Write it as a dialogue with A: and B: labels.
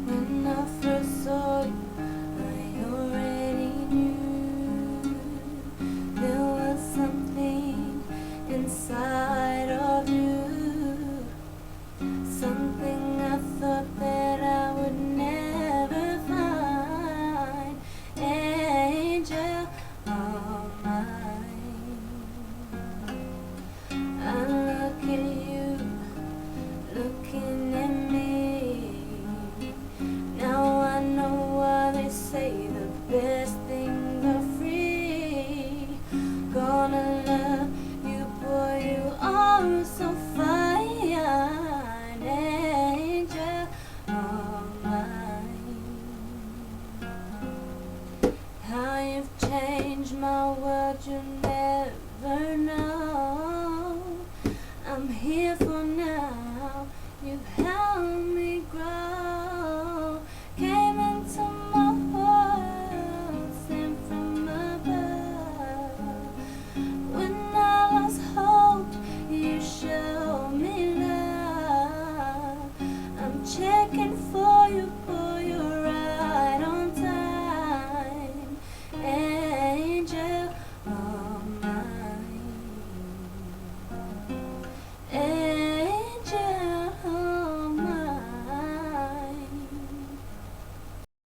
A: When I first saw you, I already knew there was something inside of you, something I thought that I would never find. Angel of mine, I look at you, looking at me. Now I know why they say the best things are free. Gonna love you, boy, you are so fine. Angel of mine, how you've changed my world, you never know. I'm here for